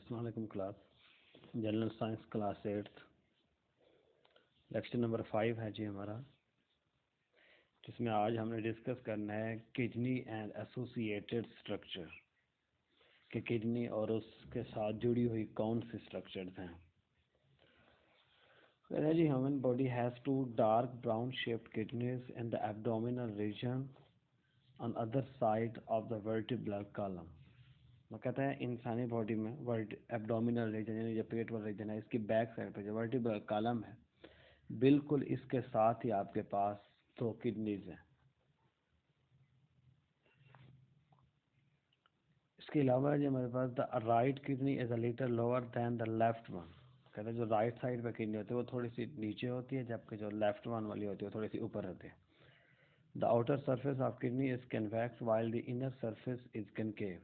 अस्सलाम वालेकुम class. General science class 8 lecture number 5 है जी हमारा, जिसमें आज हमने डिस्कस करना है किडनी एंड एसोसिएटेड स्ट्रक्चर कि किडनी और उसके साथ जुड़ी हुई कौन सी स्ट्रक्चर्स हैं। कहते हैं जी human body has two dark brown shaped kidneys in the abdominal region on other side of the vertebral column. वो कहता है इंसानी बॉडी में एब्डोमिनल रीजन यानी जो पेट वाला रीजन है, इसकी बैक साइड पे जो वर्टिब्रल कॉलम है, बिल्कुल इसके साथ ही आपके पास दो किडनीज हैं। इसके अलावा जो हमारे पास the right kidney is a little lower than the left one. कहते हैं जो राइट साइड पे किडनी होती है वो थोड़ी सी नीचे होती है, जबकि जो लेफ्ट वन वाली होती है वो थोड़ी सी ऊपर होती है। The outer surface of kidney is convex while the inner surface is concave.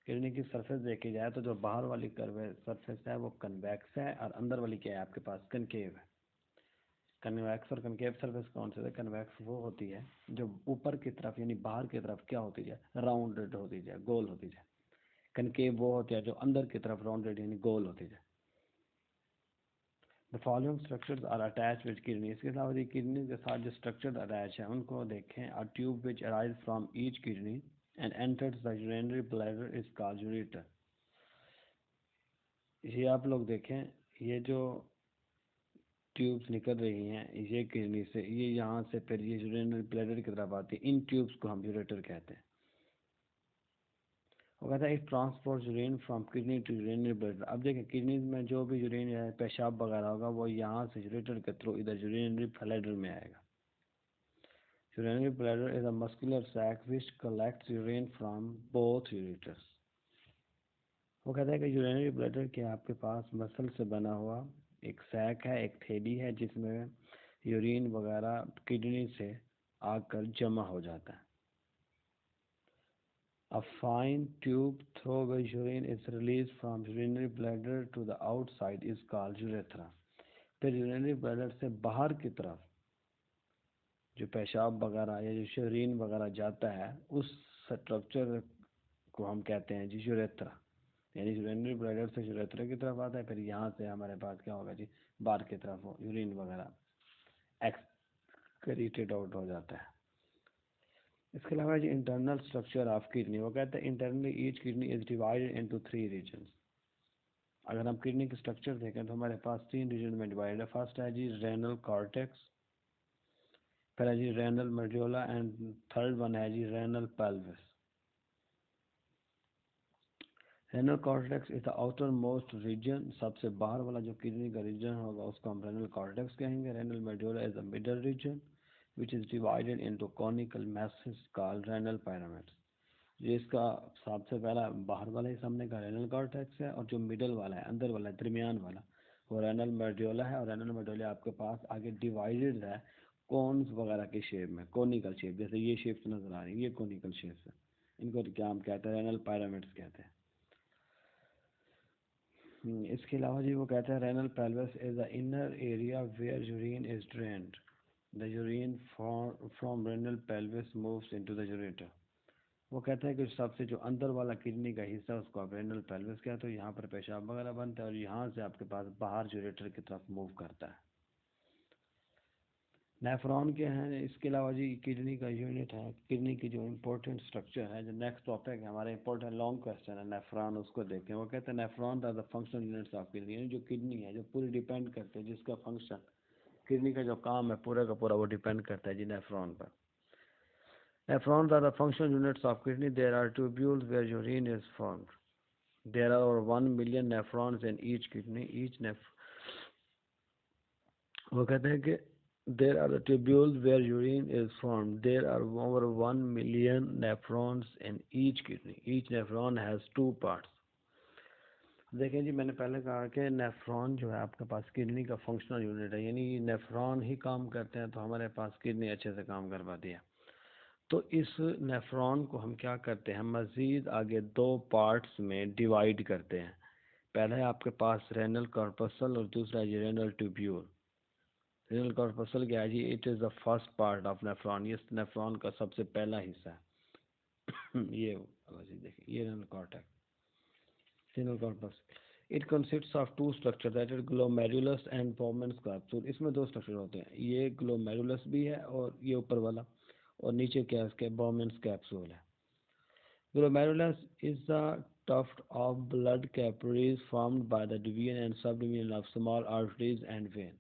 Kidney की सरफेस देखी जाए तो जो बाहर वाली सरफेस है वो कन्वेक्स है और अंदर वाली क्या है आपके पास कनकेव है। कन्वेक्स और कनकेव सरफेस कौन से है? कन्वेक्स वो होती है जो ऊपर की तरफ यानी बाहर की तरफ क्या होती जाए, राउंडेड होती जाए, गोल होती जाए। कनकेव वो होती है जो अंदर की तरफ राउंडेड यानी गोल होती जाए। The following structures are attach with kidney. इसके अलावा किडनी के साथ जो स्ट्रक्चर अटैच है उनको देखें। A tube which arise from each kidney and enters the urinary bladder is called ureter. ये आप लोग देखें, ये जो ट्यूब्स निकल रही हैं ये किडनी से, ये यहाँ से फिर ये यूरिनरी ब्लैडर की तरफ आती है। इन ट्यूब्स को हम यूरेटर कहते हैं। वो कहता है it transport urine from kidney to urinary bladder. अब देखिए किडनी में जो भी यूरिन है, पेशाब वगैरह होगा, वो यहाँ से यूरेटर के थ्रू इधर यूरिनरी ब्लैडर में आएगा। Urinary bladder is a muscular sac which collects urine from both ureters. वो कहता है कि यूरिनरी ब्लैडर के आपके पास मसल से बना हुआ एक सैक है, एक थैली है, जिसमें यूरिन वगैरह किडनी से आकर जमा हो जाता है। A fine tube through which urine is released from urinary bladder to the outside is called urethra. फिर यूरिनरी ब्लैडर से बाहर की तरफ जो पेशाब वगैरह या जो यूरिन वगैरह जाता है उस स्ट्रक्चर को हम कहते हैं जी यूरेथ्रा। यानी यूरिनरी ब्लैडर से यूरेथ्रा की तरफ आता है, फिर यहाँ से हमारे पास क्या होगा जी, बाहर की तरफ यूरिन वगैरह एक्सक्रीटेड आउट हो जाता है। इसके अलावा जो इंटरनल स्ट्रक्चर ऑफ किडनी, वो कहते हैं internally each kidney is divided into 3 regions. अगर हम किडनी के स्ट्रक्चर देखें तो हमारे पास 3 रीजन में डिवाइड है। फर्स्ट है जी रेनल कॉर्टेक्स, फिर है जी renal medulla and third one है जी renal pelvis. Renal cortex is the outer most region, सबसे बाहर वाला जो किडनी का रीजन होगा उसको हम रेनल कॉर्टेक्स कहेंगे। Renal medulla is the middle region which is divided into conical masses called renal pyramids। ये इसका सबसे पहला बाहर वाला हिस्सा हमने कहा रेनल कॉर्टेक्स है, और जो मिडल वाला है, अंदर वाला है, दरमियान वाला, वो रेनल मेडुला है। और रेनल मेडुला आपके पास आगे डिवाइडेड है कॉन्स वगैरह की शेप में, कोनिकल शेप, जैसे ये शेप नजर आ रही है, ये कोनिकल शेप है। इनको क्या हम कहते हैं? रेनल पायरामिड्स कहते हैं। इसके अलावा जी वो कहते हैं renal pelvis is the inner area where urine is drained. The urine from renal pelvis moves into the ureter. वो कहते हैं कि सबसे जो अंदर वाला किडनी का हिस्सा उसको आप रेनल पेल्विस कहते हो। यहाँ पर पेशाब वगैरह बनता है और यहाँ से आपके पास बाहर यूरेटर की तरफ मूव करता है। नेफ्रॉन के हैं। इसके अलावा जी किडनी का यूनिट है, किडनी की जो इम्पोर्टेंट स्ट्रक्चर है, जो नेक्स्ट टॉपिक है हमारा इम्पोर्टेंट लॉन्ग क्वेश्चन है नेफ्रॉन, उसको देखें। वो कहते हैं nephron are the functional units of kidney, यानी जो किडनी है जो पूरी डिपेंड करते हैं, जिसका फंक्शन किडनी का जो काम है पूरा का पूरा वो डिपेंड करता है जी नेफ्रॉन पर। Nephrons are the functional units of kidney. There are tubules where urine is formed. There are over 1 million nephrons in each kidney. वो कहते हैं कि there are the tubules where urine is formed. There are over 1 million nephrons in each kidney. Each nephron has 2 parts. देखें जी, मैंने पहले कहा कि nephron जो है आपके पास किडनी का फंक्शनल यूनिट है, यानी नेफ्रॉन ही काम करते हैं तो हमारे पास किडनी अच्छे से काम कर पाती है। तो इस नेफ्रॉन को हम क्या करते हैं, मज़ीद आगे 2 पार्ट्स में डिवाइड करते हैं। पहला है आपके पास रेनल कॉर्पसल और दूसरा है रेनल ट्यूब्यूल। रेनल कॉर्पसल क्या है जी? It is the first part of nephron, ये नेफ्रॉन का सबसे पहला हिस्सा है। ये देखिए, ये renal cortex. Single corpus. It consists of two structure that is glomerulus and Bowman's capsule. इसमें दो स्ट्रक्चर होते हैं, ये ग्लोमेरुलस भी है और ये ऊपर वाला, और नीचे क्या है इसके, बोमेन्स कैप्सूल है। Glomerulus is the tuft of blood capillaries formed by the division and subdivision of small arteries and veins.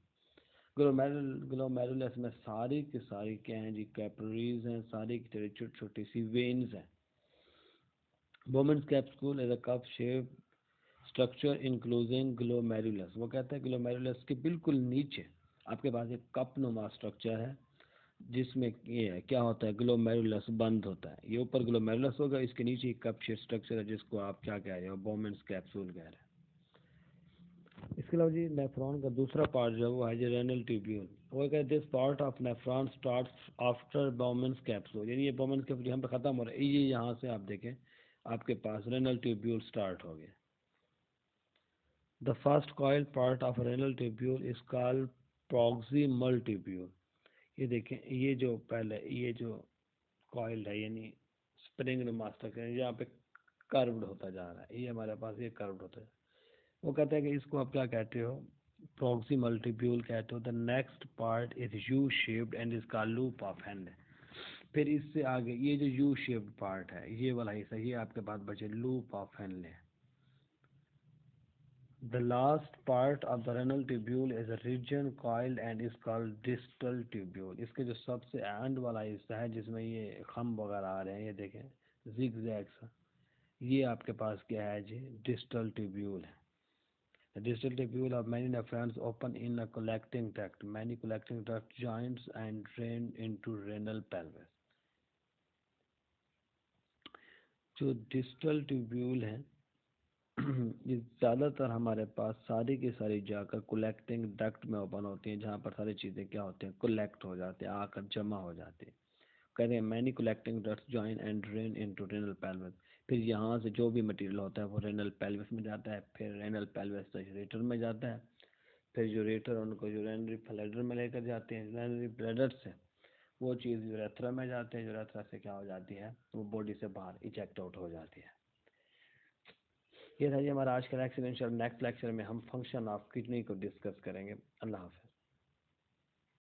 Glomerulus में सारी की सारी क्या हैं जी, कैपिलरीज हैं, सारी की छोटी छोटी छोटी सी वेन्स हैं। Bowman's capsule is a cup shape structure including glomerulus. वो कहते हैं ग्लोमेरुलस के बिल्कुल नीचे आपके पास एक कप नुमा स्ट्रक्चर है, जिसमें ये है क्या होता है, ग्लोमेरुलस बंद होता है। ये ऊपर ग्लोमेरुलस होगा, इसके नीचे एक कप शेप स्ट्रक्चर है जिसको आप क्या कह रहे हो, बोमेन्स कैप्सूल कह रहे हैं। इसके अलावा जी नेफ्रॉन का दूसरा पार्ट जो है वो है जो रेनल ट्यूब्यूल। वो कहते हैं this part of nephron starts after Bowman's capsule, यानी ये बोमेन्स कैप्सूल यहाँ पे खत्म हो रहा है, ये यहाँ से आप देखें आपके पास रेनल ट्यूब्यूल स्टार्ट हो गया। The first coil part of renal tubule is called proximal tubule. ये देखें, ये जो पहले ये जो कॉइल्ड है यानी स्प्रिंग नुमा स्ट्रक्चर यहाँ पे कर्व्ड होता जा रहा है, ये हमारे पास ये कर्व्ड होता है। वो कहते हैं कि इसको आप क्या कहते हो, प्रॉक्सिमल ट्यूब्यूल कहते हो। The next part is U shaped and is called loop of hand. फिर इससे आगे ये जो यू शेप्ड पार्ट है, ये वाला हिस्सा, ये आपके पास बचे loop of hand. The last part of the renal tubule is a region coiled and is called distal tubule। इसके जो सबसे एंड वाला हिस्सा है जिसमें ये खम्भ वगैरह आ रहे हैं, ये देखें zigzags, ये आपके पास क्या है जी, distal tubule है। The distal tubule of many nephrons open in a collecting tract. Many collecting tract joins and drain into renal pelvis। जो distal tubule है ये ज़्यादातर हमारे पास सारी की सारी जाकर कलेक्टिंग डक्ट में ओपन होती हैं, जहाँ पर सारी चीज़ें क्या होती हैं, कलेक्ट हो जाते हैं, आकर जमा हो जाती हैं। कहते हैं many collecting ducts join and drain into renal pelvis. फिर यहाँ से जो भी मटेरियल होता है वो रेनल पेल्विस में जाता है, फिर रेनल पेल्विस से यूरेटर में जाता है, फिर यूरेटर उनको यूरिनरी ब्लैडर में लेकर जाते हैं, यूरिनरी ब्लैडर से वो चीज़ यूरेथ्रा में जाते हैं, यूरेथ्रा से क्या हो जाती है, वो बॉडी से बाहर इजेक्ट आउट हो जाती है। ये था जी हमारा आज का लेक्चर। इंशाल्लाह नेक्स्ट लेक्चर में हम फंक्शन ऑफ किडनी को डिस्कस करेंगे। अल्लाह हाफ़िज़।